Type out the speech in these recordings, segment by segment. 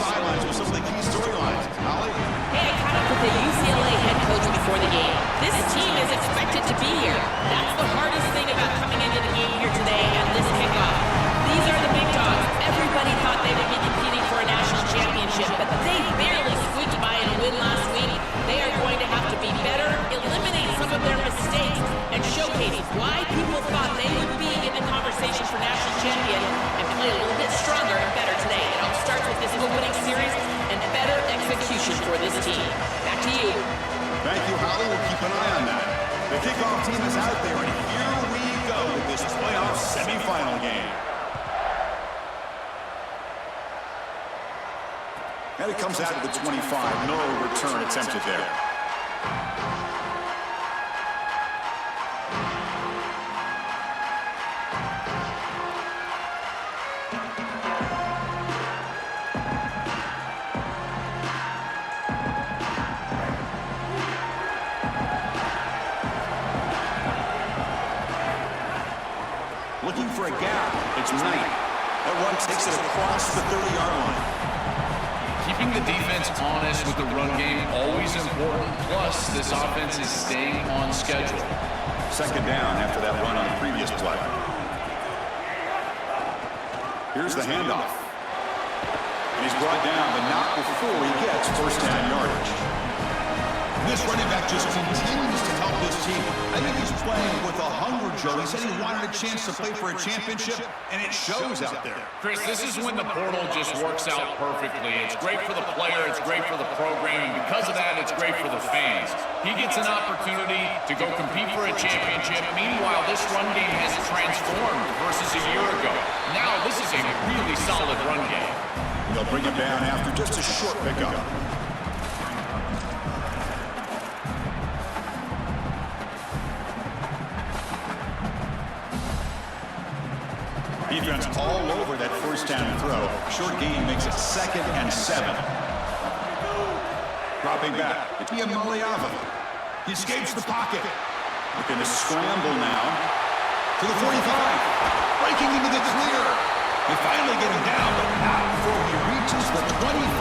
sidelines with some of the key storylines. Holly? Hey, I caught up with the UCLA head coach before the game. This team is expected to be here. That's the hardest thing about coming into the game here today and this kickoff. These are the big dogs. Everybody thought they would be competing for a national championship, but they barely squeaked by in a win last week. They are going to have to be better, eliminate some of their mistakes, and showcase why people thought they would be in the conversation for national champion and play a little bit stronger and better today. It all starts with this opening series and better execution for this team. Back to you. Thank you, Holly. We'll keep an eye on that. The kickoff team is out there, and here we go with this playoff semifinal game. And it comes out to the 25. No return attempted there. Looking for a gap. It's Knight. That one takes it across the 30-yard line. Keeping the defense honest with the run game, always important. Plus, this offense is staying on schedule. Second down after that run on the previous play. Here's the handoff. And he's brought down, but not before he gets first down yardage. This running back just continues to help this team. I think he's playing with a hunger, Joe. He said he wanted a chance to play for a championship, and it shows out there. Chris, this is when the portal just works out perfectly. It's great for the player, it's great for the program, and because of that, it's great for the fans. He gets an opportunity to go compete for a championship. Meanwhile, this run game has transformed versus a year ago. Now, this is a really solid run game. They'll bring him down after just a short pickup. Defense all over that first down throw. Short gain makes it 2nd and 7. Dropping back. Maliava. He escapes the pocket. Looking to scramble now. To the 45. Breaking into the clear. They finally get him down, but not before he reaches the 25.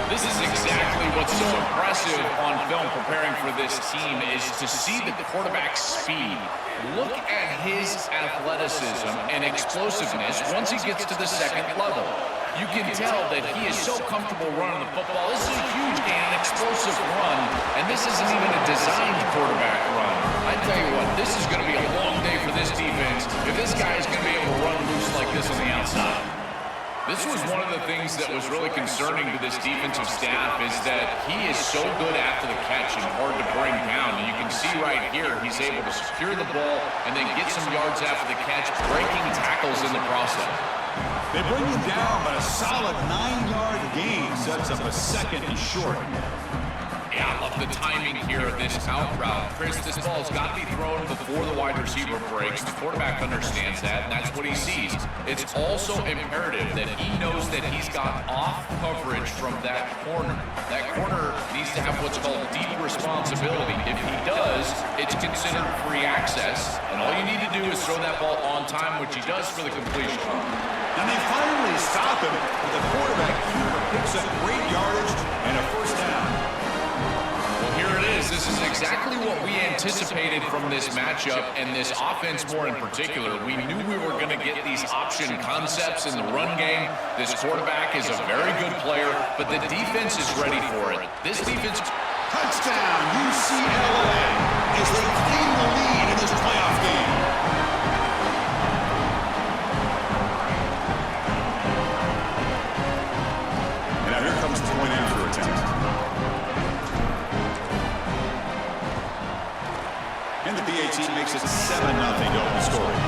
This is exactly what's so impressive on film preparing for this team is to see the quarterback's speed. Look at his athleticism and explosiveness once he gets to the second level. You can tell that he is so comfortable running the football. This is a huge gain, an explosive run, and this isn't even a designed quarterback run. I tell you what, this is going to be a long day for this defense if this guy is going to be able to run loose like this on the outside. This was one of the things that was really concerning to this defensive staff is that he is so good after the catch and hard to bring down. And you can see right here, he's able to secure the ball and then get some yards after the catch, breaking tackles in the process. They bring him down, but a solid 9-yard gain sets up a 2nd and short. Yeah, I love the timing here of this out route. Chris, this ball's got to be thrown before the wide receiver breaks. The quarterback understands that, and that's what he sees. It's also imperative that he knows that he's got off coverage from that corner. That corner needs to have what's called deep responsibility. If he does, it's considered free access, and all you need to do is throw that ball on time, which he does for the completion. And they finally stop him, but the quarterback keeper picks up great yardage and a first down. Here it is. This is exactly what we anticipated from this matchup and this offense more in particular. We knew we were going to get these option concepts in the run game. This quarterback is a very good player, but the defense is ready for it. This defense... Touchdown, UCLA, as they claim the lead in this playoff game. And now here comes the point after attempt. And the BA team makes it 7-0 to open scoring.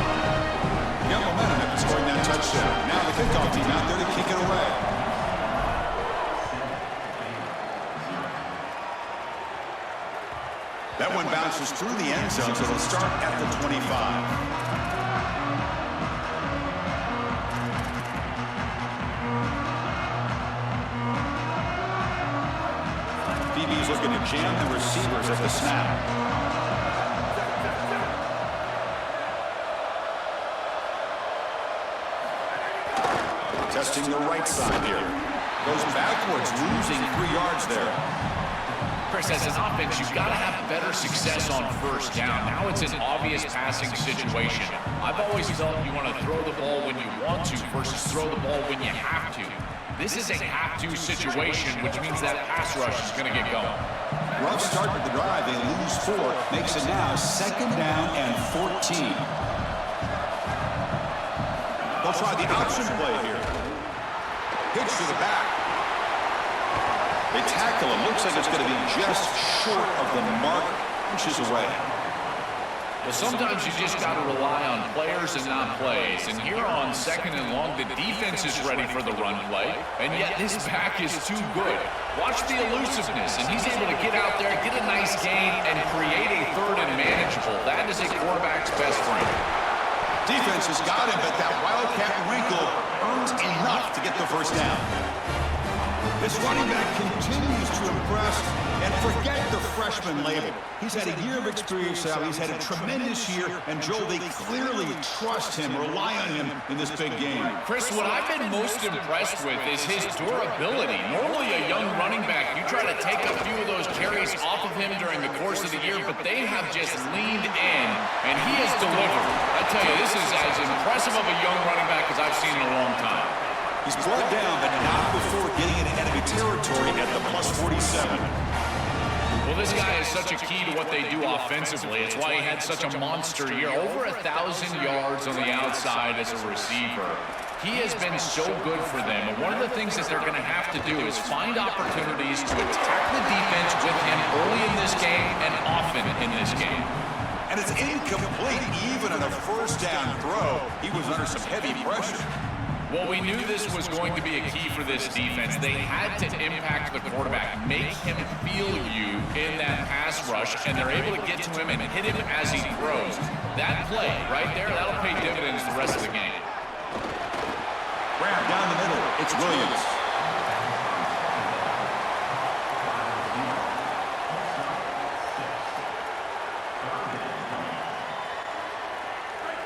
Got momentum after scoring that touchdown. Now the kickoff team out there to kick it away. That one bounces through the end zone, so it'll start at the 25. DB's looking to jam the receivers at the snap. Testing the right side here. Goes backwards, losing 3 yards there. Chris, as an offense, you've got to have better success on first down. Now it's an obvious passing situation. I've always felt you want to throw the ball when you want to versus throw the ball when you have to. This is a have-to situation, which means that pass rush is going to get going. Rough start with the drive. They lose 4. Makes it now 2nd down and 14. They'll try the option play here. Pitch to the back. They tackle him. Looks like it's going to be just short of the mark, inches away. Well, sometimes you just got to rely on players and not plays. And here on 2nd and long, the defense is ready for the run play, and yet his back is too good. Watch the elusiveness, and he's able to get out there, get a nice gain, and create a 3rd and manageable. That is a quarterback's best friend. Defense has got him, but that wildcat wrinkle earns enough to get the first down. This running back continues to impress, and forget the freshman label. He's had a year of experience now. He's had a tremendous year, and Joel, they clearly trust him, rely on him in this big game. Chris, what I've been most impressed with is his durability. Normally a young running back, you try to take a few of those carries off of him during the course of the year, but they have just leaned in, and he has delivered. I tell you, this is as impressive of a young running back as I've seen in a long time. He's brought down, but not before getting into enemy territory at the +47. Well, this guy is such a key to what they do offensively. It's why he had such a monster year. Over 1,000 yards on the outside as a receiver. He has been so good for them. And one of the things that they're going to have to do is find opportunities to attack the defense with him early in this game and often in this game. And it's incomplete even on a first down throw. He was under some heavy pressure. Well, we knew this was going to be a key for this defense. They had to impact the quarterback, make him feel you in that pass rush, and they're able to get to him and hit him as he throws. That play right there, that'll pay dividends the rest of the game. Grab down the middle. It's Williams.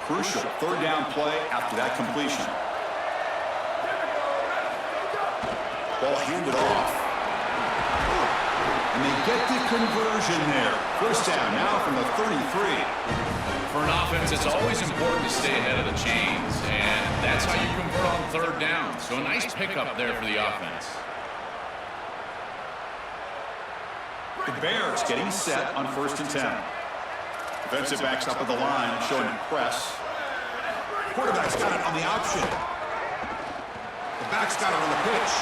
Crucial 3rd down play after that completion. Ball handed off. And they get the conversion there. First down now from the 33. For an offense, it's always important to stay ahead of the chains, and that's how you convert on 3rd down. So a nice pickup there for the offense. The Bears getting set on 1st and 10. Defensive backs up at the line, showing press. Quarterback's got it on the option. The back's got it on the pitch.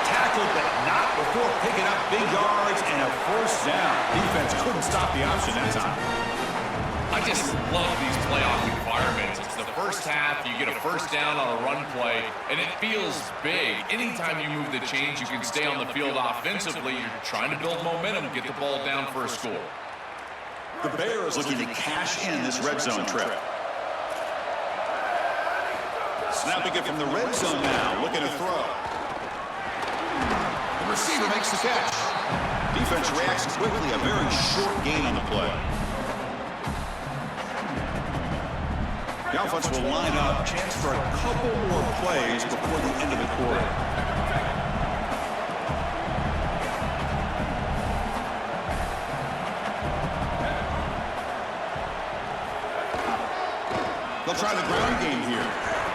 Tackled, but not before picking up big yards and a first down. Defense couldn't stop the option that time. I just love these playoff environments. It's the first half, you get a first down on a run play, and it feels big. Anytime you move the chains, you can stay on the field offensively. You're trying to build momentum, get the ball down for a score. The Bears looking to cash in this red zone trip. Snapping it from the red zone now, looking to throw. The receiver makes the catch. Defense reacts quickly, a very short gain on the play. The offense will line up, chance for a couple more plays before the end of the quarter. They'll try the ground game here.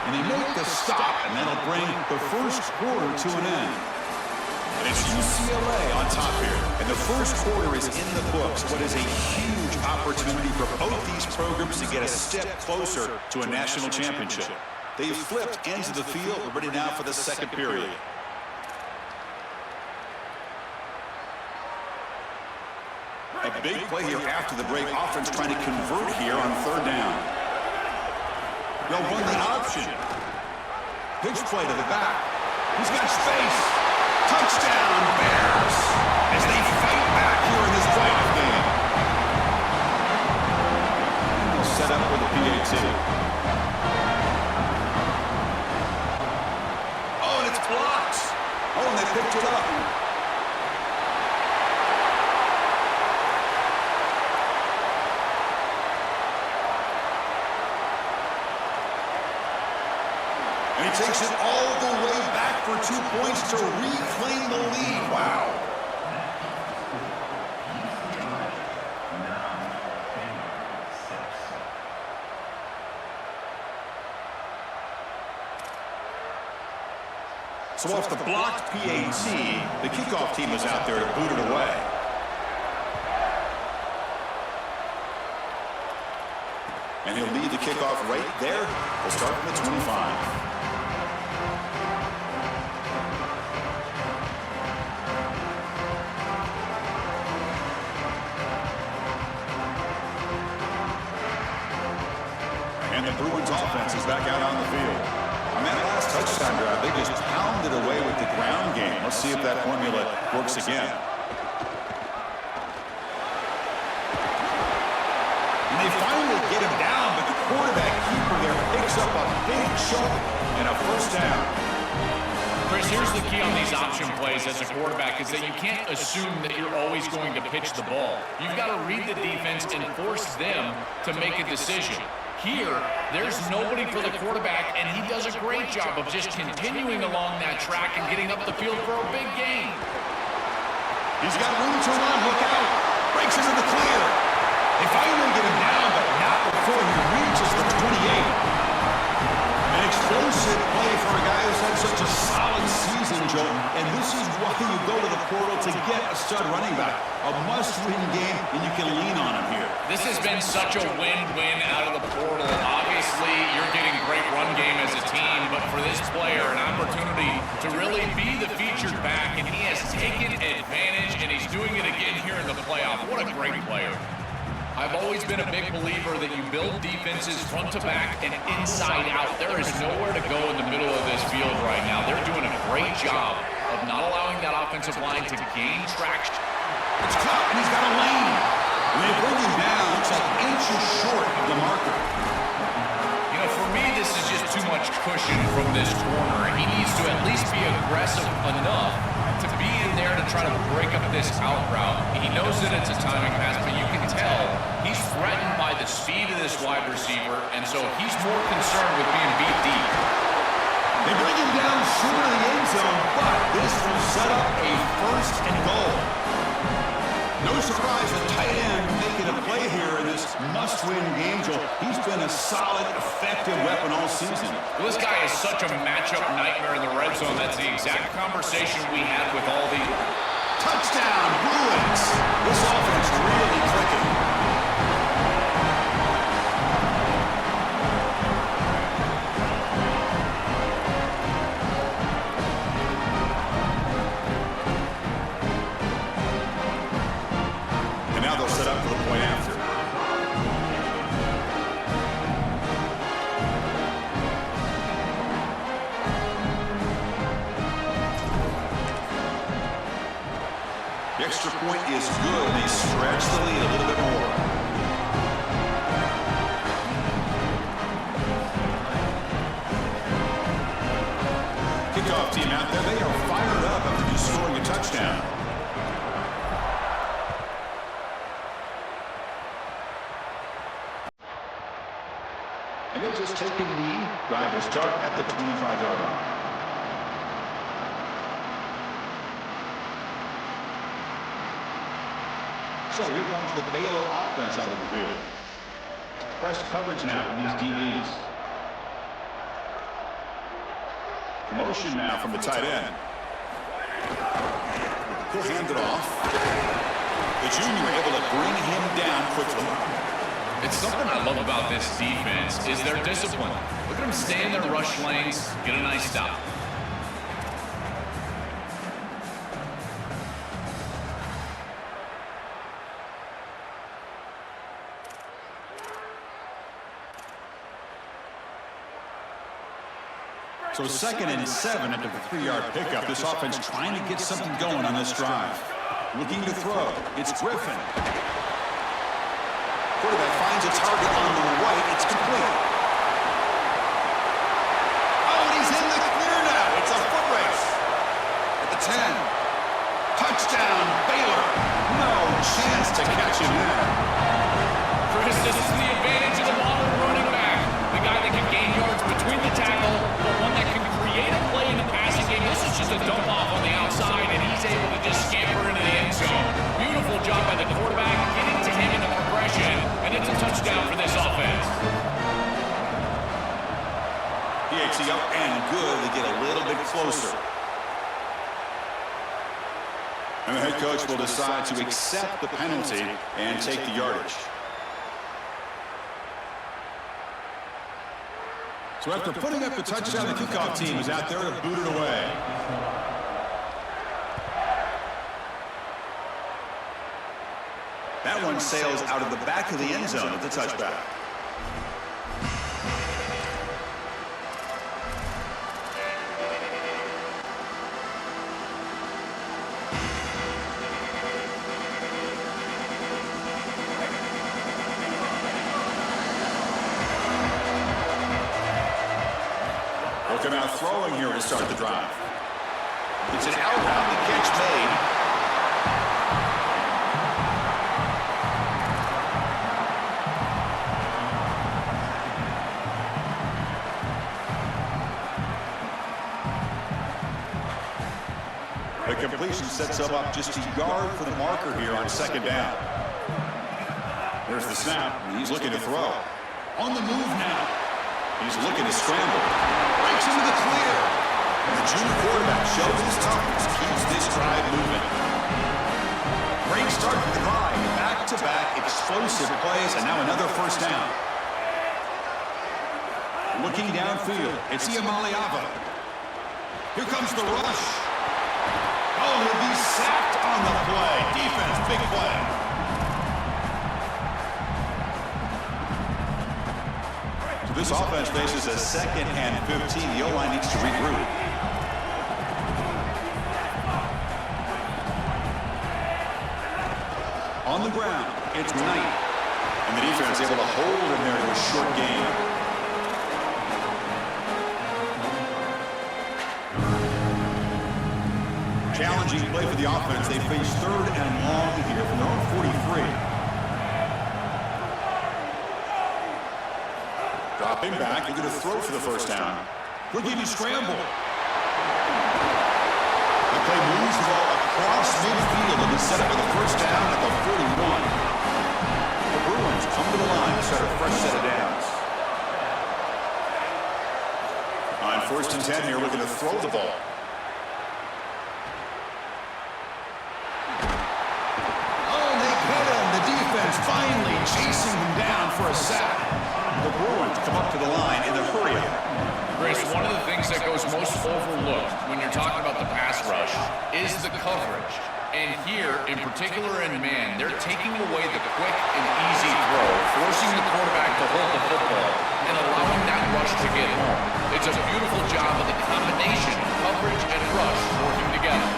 And they make the stop, and that'll bring the first quarter to an end. And it's UCLA on top here. And the first quarter is in the books. What is a huge opportunity for both these programs to get a step closer to a national championship. They've flipped ends of the field. We're ready now for the second period. A big play here after the break. Offense trying to convert here on 3rd down. They'll run the option. Pitch play to the back. He's got space. Touchdown, Bears, as they fight back here in this playoff game. And they'll set up for the PAT. Oh, and it's blocked. Oh, and they picked it up. And he takes it all the way back for 2 points to reclaim the lead. Wow. So off the blocked PAT, the kickoff team is out there to boot it away. And he'll lead the kickoff right there. We'll start from the 25. And the Bruins offense is back out on the field. On that last touchdown drive, they just pounded away with the ground game. Let's see if that formula works again. And they finally get him down, but the quarterback keeper there picks up a big chunk and a first down. Chris, here's the key on these option plays as a quarterback is that you can't assume that you're always going to pitch the ball. You've got to read the defense and force them to make a decision. Here, there's nobody for the quarterback, and he does a great job of just continuing along that track and getting up the field for a big gain. He's got room to run. Look out. Breaks into the clear. They finally get him down, but not before he reaches the 28. An explosive play for a guy who's had such a solid season, Joe. And this is why you go to the portal to get a stud running back. A must-win game, and you can lean on him here. This has been such a win-win out of the portal. Obviously, you're getting great run game as a team, but for this player, an opportunity to really be the featured back, and he has taken advantage, and he's doing it again here in the playoff. What a great player. I've always been a big believer that you build defenses front to back and inside out. There is nowhere to go in the middle of this field right now. They're doing a great job of not allowing that offensive line to gain traction. It's caught, and he's got a lane. And they bring him down just inches short of the marker. You know, for me, this is just too much cushion from this corner. He needs to at least be aggressive enough to be in there to try to break up this out route. He knows that it's a timing pass, but you can tell he's threatened by the speed of this wide receiver, and so he's more concerned with being beat deep. They bring him down short of the end zone, but this will set up a first and goal. No surprise, a tight end making a play here in this must-win game, Joel. He's been a solid, effective weapon all season. Well, this guy is such a matchup nightmare in the red zone. That's the exact conversation we had with all the... Touchdown, Bruins! This offense really clicking. The extra point is good. They stretch the lead a little bit more. Kickoff team out there. They are fired up after just scoring a touchdown. And they're just taking the drive to start at the 25-yard line. So here comes the Baylor offense out of the field. Press coverage now from these DBs. Motion now from the tight end. He'll hand it off. The junior able to bring him down quickly. It's something I love about this defense is their discipline. Look at them stay in their rush lanes, get a nice stop. So 2nd and 7 after the 3-yard pickup. This offense trying to get something going on this drive. Looking to throw. It's Griffin. Quarterback finds a target on the right. It's complete. Oh, and he's in the clear now. It's a foot race. At the 10. Touchdown, Baylor. No chance to catch him there. Chris, this is the advantage of the modern running back. The guy that can gain yards between the tackle, but one that can PAT up and good. They get a little bit closer. And the head coach will decide to accept the penalty and take the yardage. So after putting up the touchdown, the kickoff team is out there to boot it away. That one sails out of the back of the end zone at the touchback. Looking out throwing here to start the drive. It's an outbound, the catch made. The completion sets him up just a yard for the marker here on second down. There's the snap, and he's looking to throw. On the move now. He's looking to scramble. Breaks into the clear. And the junior quarterback shows his toughness, keeps this drive moving. Great start to the drive. Back-to-back explosive plays, and now another first down. Looking downfield, it's Iamaleava. Here comes the rush. Oh, he'll be sacked on the play. Defense, big play. So this offense faces a 2nd and 15. The O-line needs to regroup. On the ground, it's Knight. And the defense able to hold him there to a short gain. Challenging play for the offense. They face 3rd and long here from their own 43. Dropping back. They're going to throw for the first down. Look at you scramble. The play moves the ball across midfield and is set up with the first down at the 41. The Bruins come to the line to start a fresh set of downs. On 1st and 10 here, looking to throw the ball. Finally chasing him down for a sack. The Bruins come up to the line in the hurry-up. Chris, one of the things that goes most overlooked when you're talking about the pass rush is the coverage. And here, in particular in man, they're taking away the quick and easy throw, forcing the quarterback to hold the football and allowing that rush to get home. It's a beautiful job of the combination of coverage and rush working together.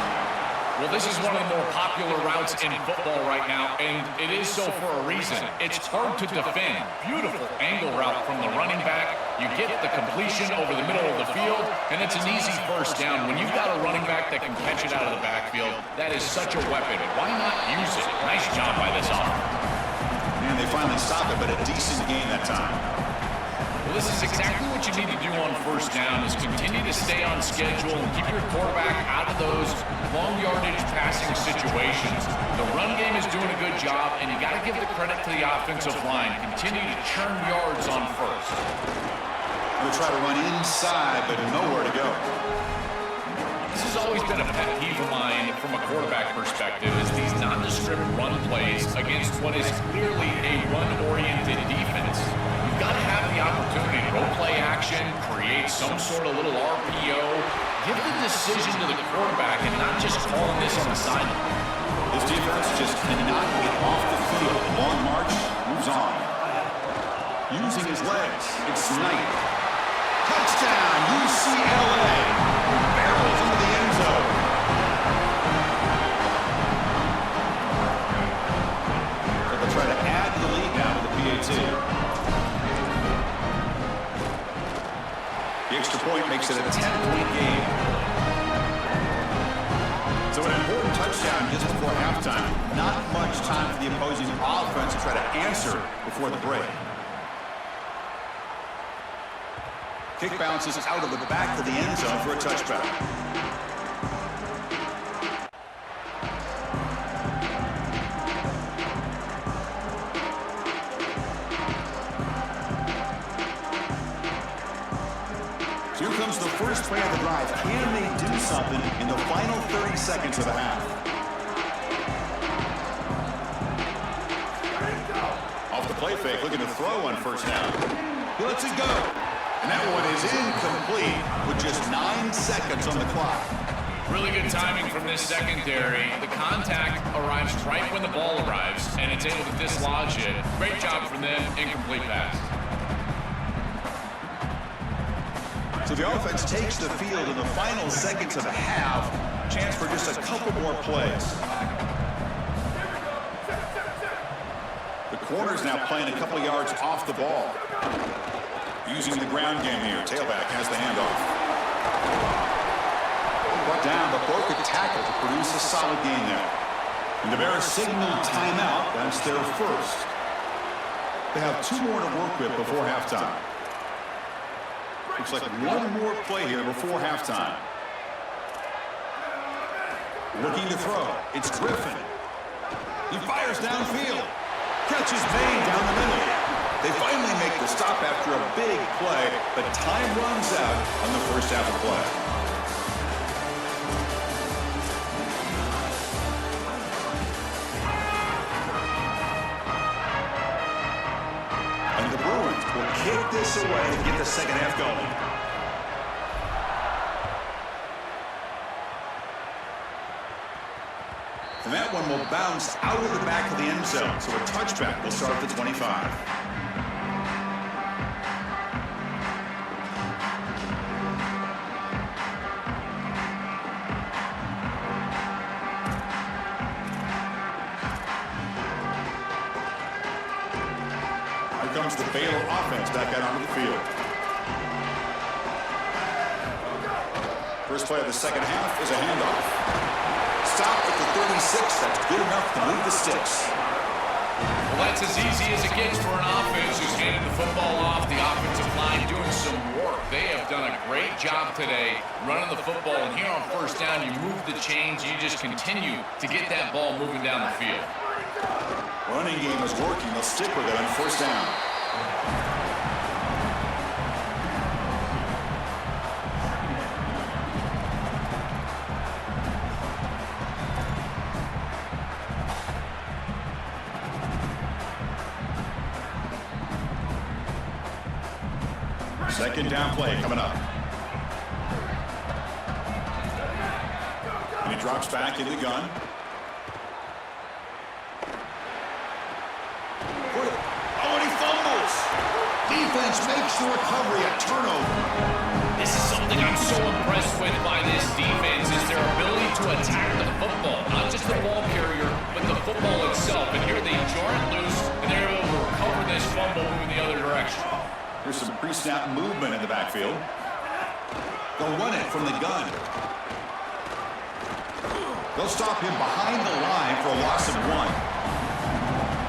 Well, this is one of the more popular routes in football right now, and it is so for a reason. It's hard to defend. Beautiful angle route from the running back. You get the completion over the middle of the field, and it's an easy first down. When you've got a running back that can catch it out of the backfield, that is such a weapon. Why not use it? Nice job by this offense. And they finally stop it, but a decent gain that time. Well, this is exactly what you need to do on first down is continue to stay on schedule and keep your quarterback out of those long yardage passing situations. The run game is doing a good job, and you got to give the credit to the offensive line. Continue to churn yards on first. They'll try to run inside, but nowhere to go. This has always been a pet peeve of mine from a quarterback perspective is these nondescript run plays against what is clearly a run-oriented defense. You've got to have the opportunity to go play action, create some sort of little RPO, give the decision to the quarterback and not just calling this on the sideline. This defense just cannot get off the field. Long march, moves on. Using his legs, it's Knight. Touchdown, UCLA. Barrels into the end zone. So they'll try to add the lead now with the PAT. The extra point makes it a 10-point game. So an important touchdown just before halftime. Not much time for the opposing offense to try to answer before the break. Kick bounces out of the back of the end zone for a touchback. Here comes the first play of the drive. Can they do something in the final 30 seconds of the half? Off the play fake, looking to throw on first down. He lets it go. And that one is incomplete with just 9 seconds on the clock. Really good timing from this secondary. The contact arrives right when the ball arrives, and it's able to dislodge it. Great job from them. Incomplete pass. So the offense takes the field in the final seconds of the half. Chance for just a couple more plays. The corner's now playing a couple yards off the ball. Using the ground game here. Tailback has the handoff. Brought down, but broke a tackle to produce a solid gain there. And the Bears signal timeout. That's their first. They have 2 more to work with before halftime. Looks like one more play here before halftime. Looking to throw. It's Griffin. He fires downfield. Catch is made down the middle. They finally make the stop after a big play, but time runs out on the first half of play. And the Bruins will kick this away to get the second half going. And that one will bounce out of the back of the end zone, so a touchback will start at the 25. Here comes the Baylor offense back out onto the field. First play of the second half is a handoff. Stop at the 36. That's good enough to move the sticks. Well, that's as easy as it gets for an offense who's handing the football off. The offensive line doing some work. They have done a great job today running the football. And here on first down, you move the chains. You just continue to get that ball moving down the field. Running game is working. They'll stick with it on first down. Second down play coming up. And he drops back in the gun. Oh, and he fumbles. Defense makes the recovery, a turnover. This is something I'm so impressed with by this defense is their ability to attack the football. Not just the ball carrier, but the football itself. And here they jar it loose, and they're able to recover this fumble moving the other direction. There's some pre-snap movement in the backfield. They'll run it from the gun. They'll stop him behind the line for a loss of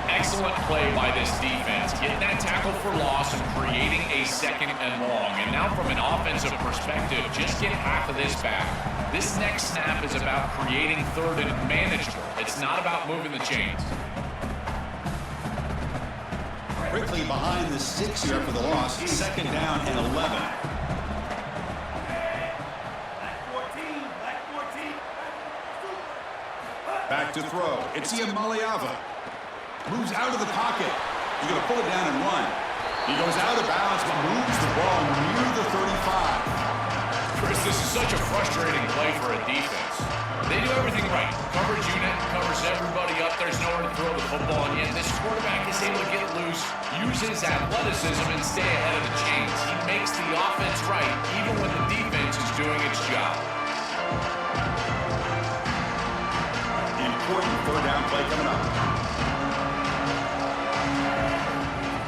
1. Excellent play by this defense. Getting that tackle for loss and creating a second and long. And now from an offensive perspective, just get half of this back. This next snap is about creating third and manageable. It's not about moving the chains. Quickly behind the 6 here for the loss. Second down and 11. Back to throw. It's Iamaleava. Moves out of the pocket. He's going to pull it down and run. He goes out of bounds but moves the ball near the 35. Chris, this is such a frustrating play for a defense. They do everything right. Coverage unit covers everybody up. There's nowhere to throw the football, and yet this quarterback is able to get loose, use his athleticism, and stay ahead of the chains. He makes the offense right, even when the defense is doing its job. Important third down play coming up.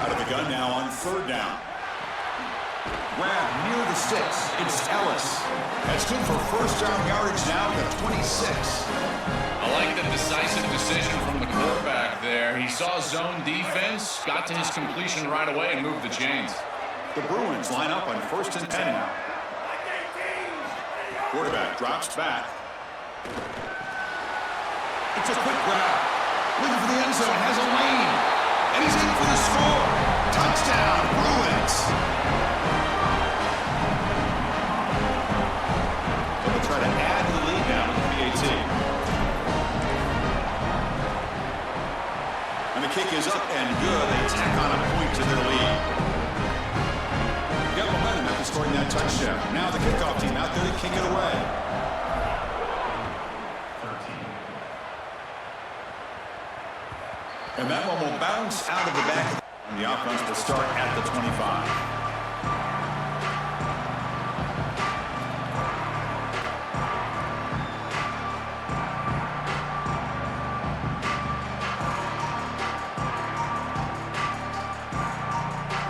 Out of the gun now on third down. Grab near the 6. It's Ellis. That's good for first down yardage now at the 26. I like the decisive decision from the quarterback there. He saw zone defense, got to his completion right away, and moved the chains. The Bruins line up on first and 10 now. Quarterback drops back. It's a quick grab. Looking for the end zone. Has a lane. And he's in for the score. Touchdown, Bruins. And the kick is up and good. They tack on a point to their lead. Got momentum after scoring that touchdown. Now the kickoff team out there to kick it away. And that one will bounce out of the back. And the offense will start at the 25.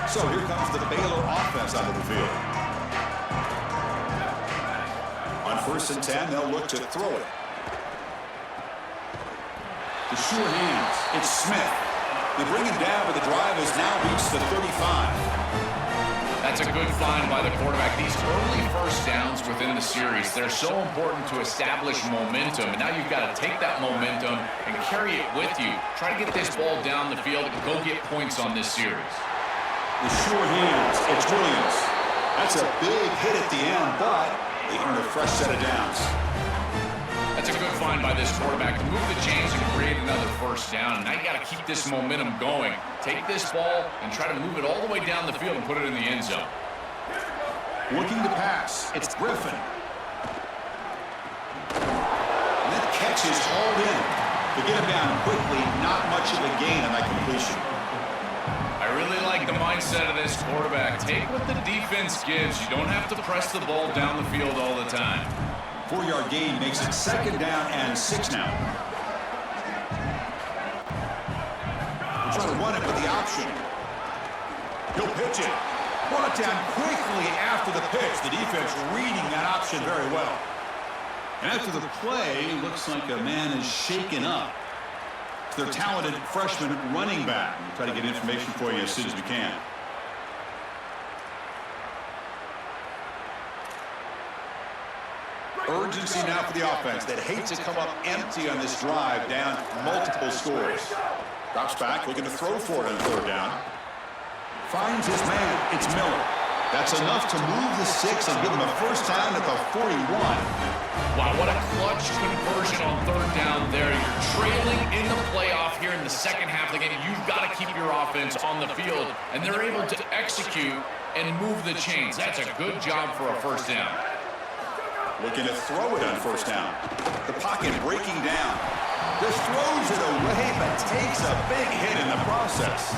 So here comes the Baylor offense out of the field. On 1st and 10, they'll look to throw it. The sure hands. It's Smith. They bring him down, but the drive has now reached the 35. That's a good find by the quarterback. These early first downs within the series, they're so important to establish momentum. And now you've got to take that momentum and carry it with you. Try to get this ball down the field and go get points on this series. The sure hands. It's Williams. That's a big hit at the end, but they earn a fresh set of downs. That's a good find by this quarterback to move the chains and create another first down. And now you got to keep this momentum going. Take this ball and try to move it all the way down the field and put it in the end zone. Looking to pass. It's Griffin. And that catch is hauled in. To get him down quickly, not much of a gain on that completion. I really like the mindset of this quarterback. Take what the defense gives. You don't have to press the ball down the field all the time. 4-yard gain makes it 2nd down and 6 now. We're trying to run it with the option. He'll pitch it. Brought down quickly after the pitch. The defense reading that option very well. And after the play, it looks like a man is shaken up. It's their talented freshman running back. We'll try to get information for you as soon as we can. Urgency now for the offense that hates to come up empty on this drive, down multiple scores. Drops back, looking to throw for it on 3rd down. Finds his man. It's Miller. That's enough to move the 6 and give him a first down at the 41. Wow, what a clutch conversion on 3rd down there. You're trailing in the playoff here in the second half of the game. You've got to keep your offense on the field, and they're able to execute and move the chains. That's a good job for a first down. Looking to throw it on 1st down. The pocket breaking down. Just throws it away, but takes a big hit in the process.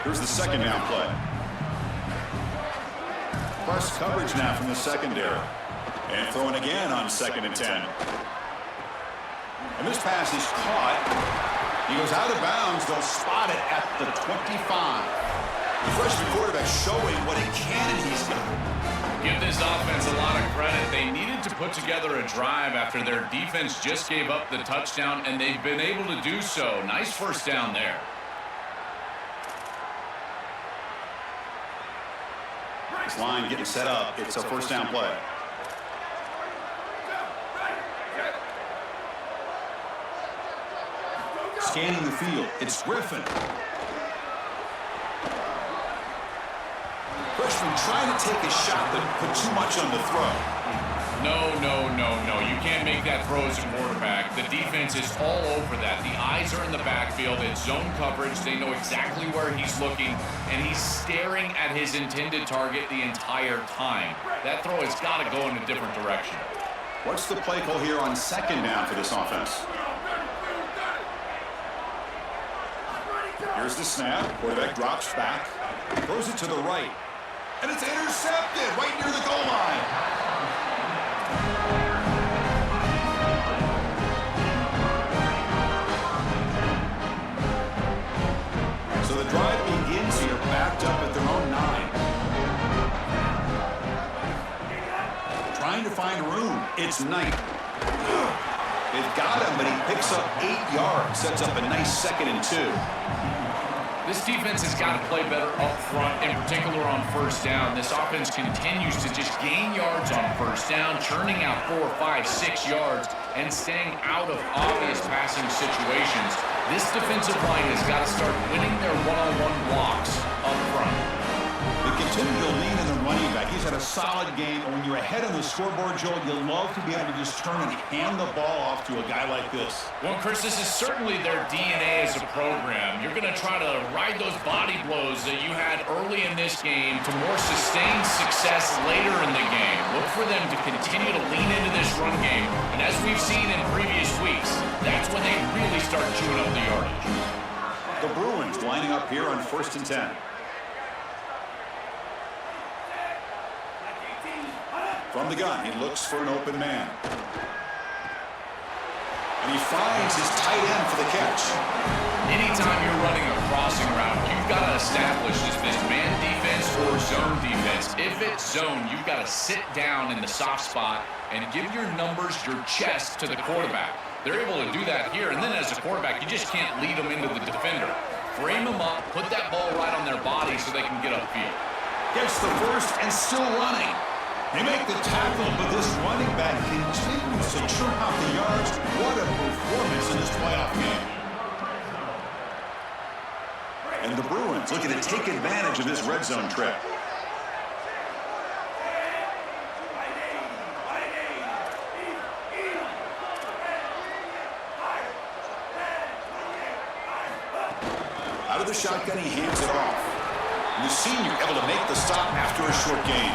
Here's the 2nd down play. Press coverage now from the secondary. And throwing again on 2nd and 10. And this pass is caught. He goes out of bounds. They'll spot it at the 25. The freshman quarterback showing what a cannon he's got. Give this offense a lot of credit. They needed to put together a drive after their defense just gave up the touchdown, and they've been able to do so. Nice first down there. This line getting set up. It's a first down play. Scanning the field. It's Griffin. Freshman trying to take a shot, but put too much on the throw. No. You can't make that throw as a quarterback. The defense is all over that. The eyes are in the backfield. It's zone coverage. They know exactly where he's looking, and he's staring at his intended target the entire time. That throw has got to go in a different direction. What's the play call here on 2nd down for this offense? Here's the snap. Quarterback drops back. Throws it to the right. And it's intercepted right near the goal line. So the drive begins here, backed up at their own 9. Trying to find room. It's Knight. They've got him, but he picks up 8 yards. Sets up a nice 2nd and 2. This defense has got to play better up front, in particular on first down. This offense continues to just gain yards on first down, churning out 4, 5, 6 yards, and staying out of obvious passing situations. This defensive line has got to start winning their one-on-one blocks up front. They continue to lean in the running back. He's had a solid game. And when you're ahead on the scoreboard, Joel, you'll love to be able to just turn and hand the ball off to a guy like this. Well, Chris, this is certainly their DNA as a program. You're going to try to ride those body blows that you had early in this game to more sustained success later in the game. Look for them to continue to lean into this run game. And as we've seen in previous weeks, that's when they really start chewing up the yardage. The Bruins lining up here on 1st and 10. From the gun, he looks for an open man. And he finds his tight end for the catch. Anytime you're running a crossing route, you've got to establish is this man defense or zone defense. If it's zone, you've got to sit down in the soft spot and give your numbers, your chest to the quarterback. They're able to do that here, and then as a quarterback, you just can't lead them into the defender. Frame them up, put that ball right on their body so they can get upfield. Gets the first and still running. They make the tackle, but this running back continues to churn out the yards. What a performance in this playoff game. And the Bruins looking to take advantage of this red zone trip. Out of the shotgun, he hands it off. And the senior able to make the stop after a short gain.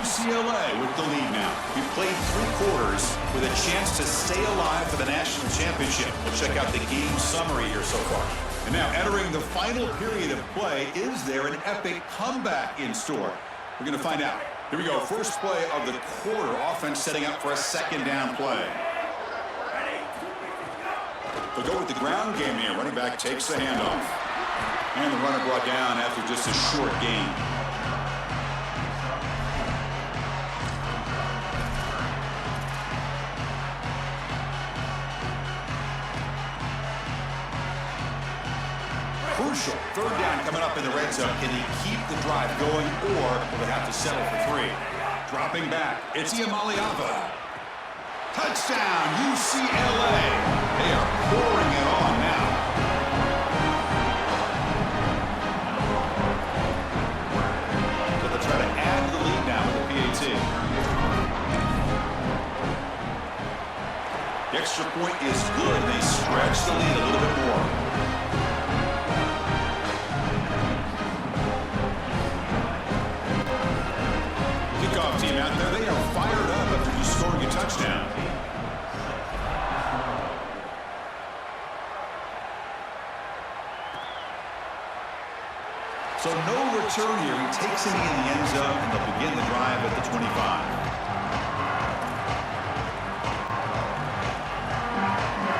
UCLA with the lead now. We played 3 quarters with a chance to stay alive for the national championship. We'll check out the game summary here so far. And now entering the final period of play, is there an epic comeback in store? We're going to find out. Here we go. First play of the quarter. Offense setting up for a 2nd down play. They'll go with the ground game here. Running back takes the handoff. And the runner brought down after just a short gain. Crucial. 3rd down coming up in the red zone. Can he keep the drive going, or will they have to settle for 3? Dropping back, it's Iamaliava. Touchdown, UCLA. They are pouring it on now. So they'll try to add the lead now with the PAT. The extra point is good. They stretch the lead a little bit more. Team out there, they are fired up after just scoring a touchdown. So no return here. He takes it in the end zone, and they'll begin the drive at the 25.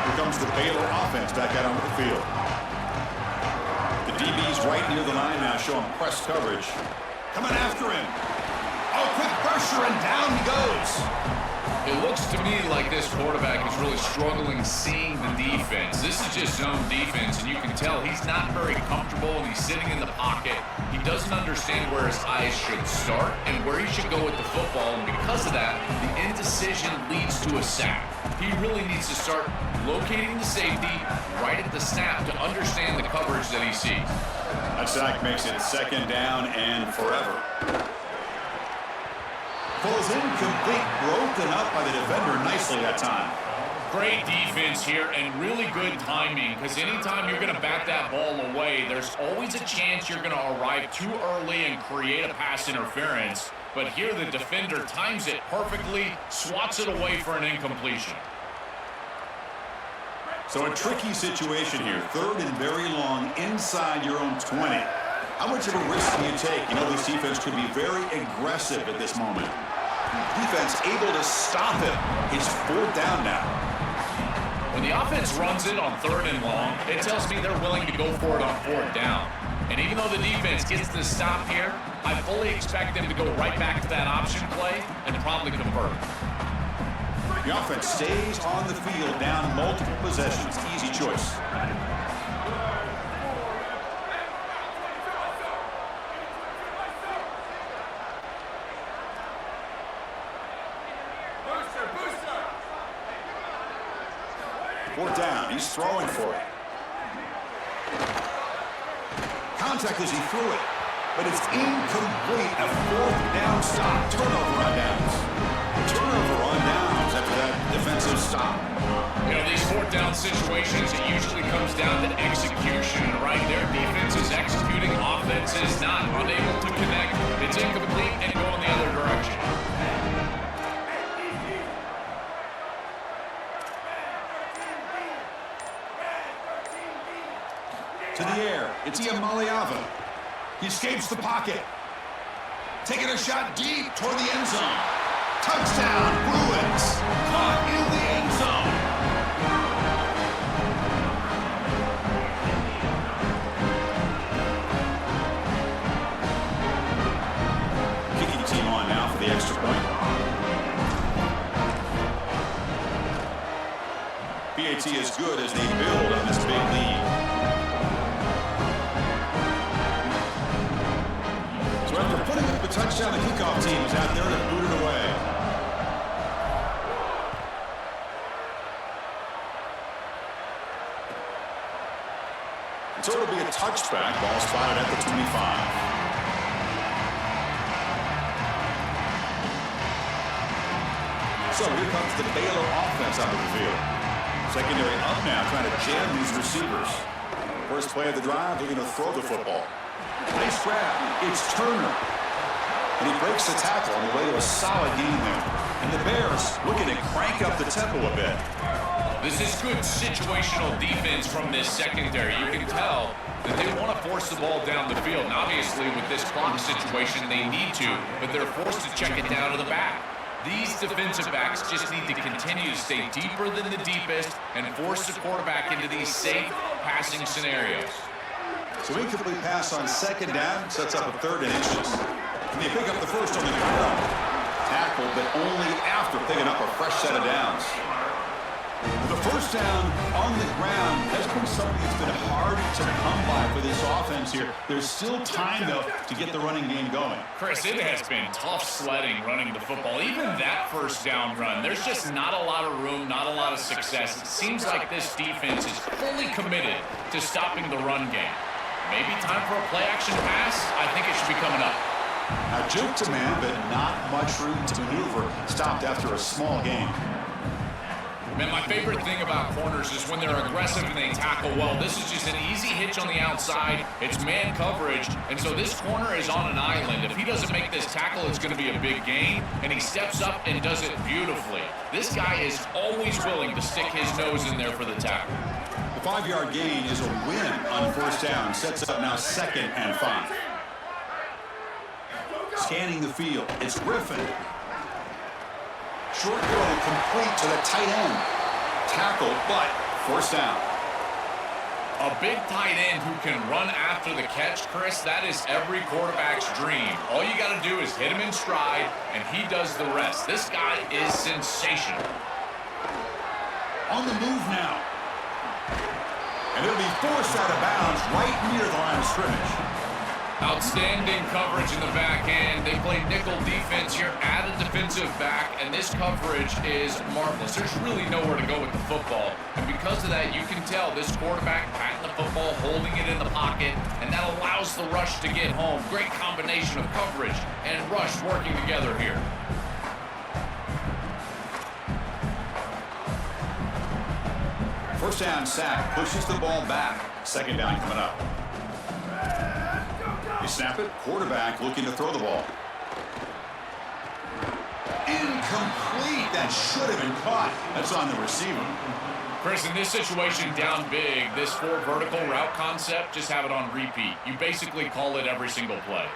Here comes the Baylor offense back out onto the field. The DB's right near the line now, showing press coverage. Coming after him. Oh, quick pressure, and down he goes. It looks to me like this quarterback is really struggling seeing the defense. This is just zone defense, and you can tell he's not very comfortable, and he's sitting in the pocket. He doesn't understand where his eyes should start and where he should go with the football, and because of that, the indecision leads to a sack. He really needs to start locating the safety right at the snap to understand the coverage that he sees. That sack makes it 2nd down and forever. Falls incomplete, broken up by the defender nicely that time. Great defense here and really good timing, because anytime you're going to bat that ball away, there's always a chance you're going to arrive too early and create a pass interference. But here the defender times it perfectly, swats it away for an incompletion. So a tricky situation here. 3rd and very long inside your own 20. How much of a risk can you take? You know, this defense could be very aggressive at this moment. Defense able to stop him. He's 4th down now. When the offense runs it on 3rd and long, it tells me they're willing to go for it on 4th down. And even though the defense gets the stop here, I fully expect them to go right back to that option play and probably convert. The offense stays on the field, down multiple possessions. Easy choice. Fourth down. He's throwing for it. Contact as he threw it, but it's incomplete. A fourth down stop. Turnover on downs. Turnover on downs after that defensive stop. You know, these fourth down situations, it usually comes down to execution, right? Their defense is executing, offense is not, unable to connect. It's incomplete and go in the other direction. To the air, it's Iamaleava. He escapes the pocket. Taking a shot deep toward the end zone. Touchdown, Bruins. Caught in the end zone. Kicking team on now for the extra point. PAT is good as they build on this big lead. So after putting up a touchdown, the kickoff team is out there to boot it away. So it'll be a touchback. Ball spotted at the 25. So here comes the Baylor offense onto the field. Secondary up now, trying to jam these receivers. First play of the drive, they're going to throw the football. Nice grab. It's Turner. And he breaks the tackle on the way to a solid gain there. And the Bears looking to crank up the tempo a bit. This is good situational defense from this secondary. You can tell that they want to force the ball down the field. And obviously, with this clock situation, they need to, but they're forced to check it down to the back. These defensive backs just need to continue to stay deeper than the deepest and force the quarterback into these safe passing scenarios. So incomplete pass on second down sets up a third and inches. And they pick up the first on the ground. Tackle, but only after picking up a fresh set of downs. The first down on the ground has been something that's been hard to come by for this offense here. There's still time, though, to get the running game going. Chris, it has been tough sledding running the football. Even that first down run, there's just not a lot of room, not a lot of success. It seems like this defense is fully committed to stopping the run game. Maybe time for a play-action pass? I think it should be coming up. Now, juke to man, but not much room to maneuver. Stopped after a small gain. Man, my favorite thing about corners is when they're aggressive and they tackle well. This is just an easy hitch on the outside. It's man coverage, and so this corner is on an island. If he doesn't make this tackle, it's going to be a big gain, and he steps up and does it beautifully. This guy is always willing to stick his nose in there for the tackle. The 5-yard gain is a win on first down. Sets up now 2nd and 5. Scanning the field, it's Griffin. Short throw complete to the tight end. Tackle, but first down. A big tight end who can run after the catch, Chris, that is every quarterback's dream. All you got to do is hit him in stride, and he does the rest. This guy is sensational. On the move now. And it'll be forced out of bounds right near the line of scrimmage. Outstanding coverage in the back end. They play nickel defense here at a defensive back, and this coverage is marvelous. There's really nowhere to go with the football, and because of that, you can tell this quarterback patting the football, holding it in the pocket, and that allows the rush to get home. Great combination of coverage and rush working together here. First down sack, pushes the ball back. Second down coming up. You snap it, quarterback looking to throw the ball. Incomplete. That should have been caught. That's on the receiver. Chris, in this situation, down big, this 4 vertical route concept, just have it on repeat. You basically call it every single play.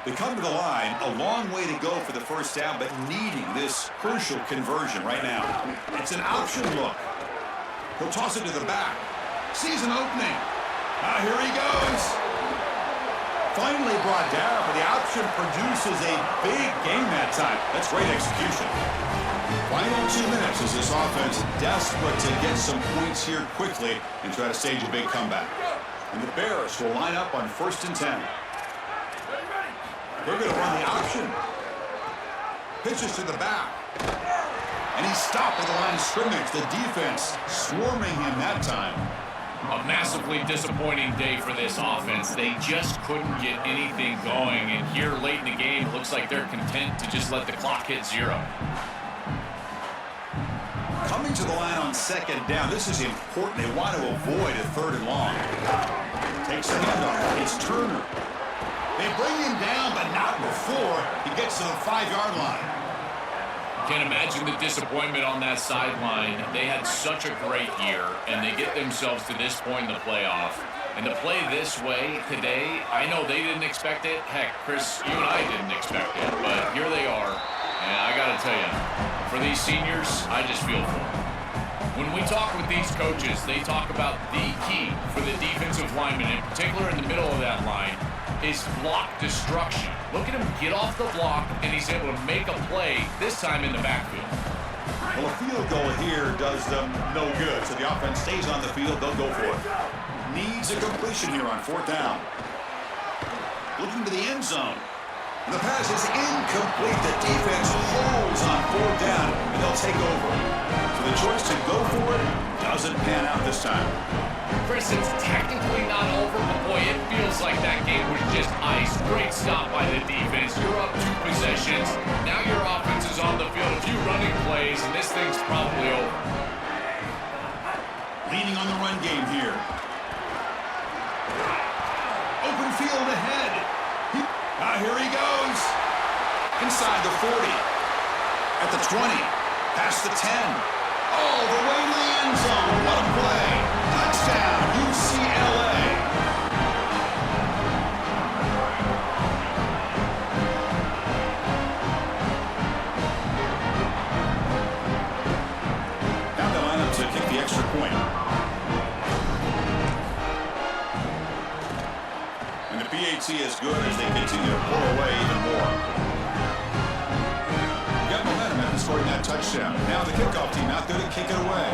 They come to the line, a long way to go for the first down, but needing this crucial conversion right now. It's an option look. He'll toss it to the back. Sees an opening. Here he goes. Finally brought down, but the option produces a big gain that time. That's great execution. Final 2 minutes as this offense desperate to get some points here quickly and try to stage a big comeback. And the Bears will line up on 1st and 10. They're going to run the option. Pitches to the back. And he's stopped at the line of scrimmage. The defense swarming him that time. A massively disappointing day for this offense. They just couldn't get anything going. And here late in the game, it looks like they're content to just let the clock hit 0. Coming to the line on second down. This is important. They want to avoid a 3rd and long. Takes a handoff. It's Turner. They bring him down, but not before he gets to the 5-yard line. Can't imagine the disappointment on that sideline. They had such a great year, and they get themselves to this point in the playoff. And to play this way today, I know they didn't expect it. Heck, Chris, you and I didn't expect it, but here they are. And I got to tell you, for these seniors, I just feel for them. When we talk with these coaches, they talk about the key for the defensive lineman, in particular in the middle of that line, is block destruction. Look at him get off the block, and he's able to make a play, this time in the backfield. Well, a field goal here does them no good, so the offense stays on the field. They'll go for it. Needs a completion here on 4th down. Looking to the end zone. And the pass is incomplete. The defense holds on 4th down, and they'll take over. So the choice to go for it doesn't pan out this time. Chris, it's technically not over, but boy, it feels like that game was just ice. Great stop by the defense. You're up 2 possessions. Now your offense is on the field. A few running plays, and this thing's probably over. Leaning on the run game here. Open field ahead. Here he goes. Inside the 40. At the 20. Past the 10. All the way to the end zone. What a play. Touchdown, UCLA. Now they line up to kick the extra point. And the PAT is good as they continue to pull away even more. Got momentum after scoring that touchdown. Now the kickoff team out there to kick it away.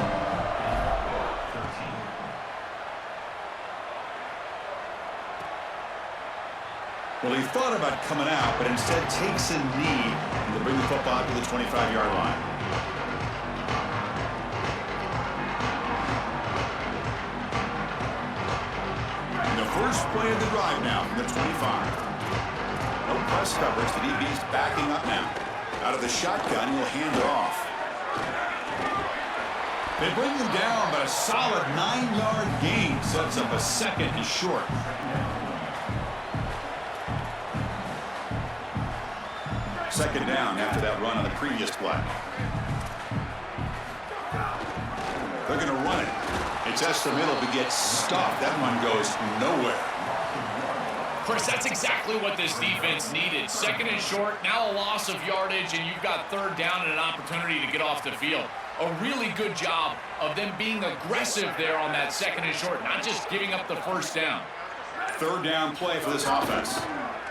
Well, he thought about coming out, but instead takes a knee to bring the football to the 25-yard line. And the first play of the drive now from the 25. No press coverage. The DB's backing up now. Out of the shotgun, he'll hand it off. They bring him down, but a solid 9-yard gain sets up a 2nd and short. Second down after that run on the previous play. They're going to run it. It's the middle, but gets stopped. That run goes nowhere. Chris, that's exactly what this defense needed. 2nd and short, now a loss of yardage, and you've got 3rd down and an opportunity to get off the field. A really good job of them being aggressive there on that 2nd and short, not just giving up the 1st down. 3rd down play for this offense.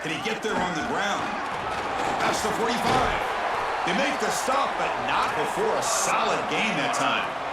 Can he get there on the ground? That's the 45. They make the stop, but not before a solid gain that time.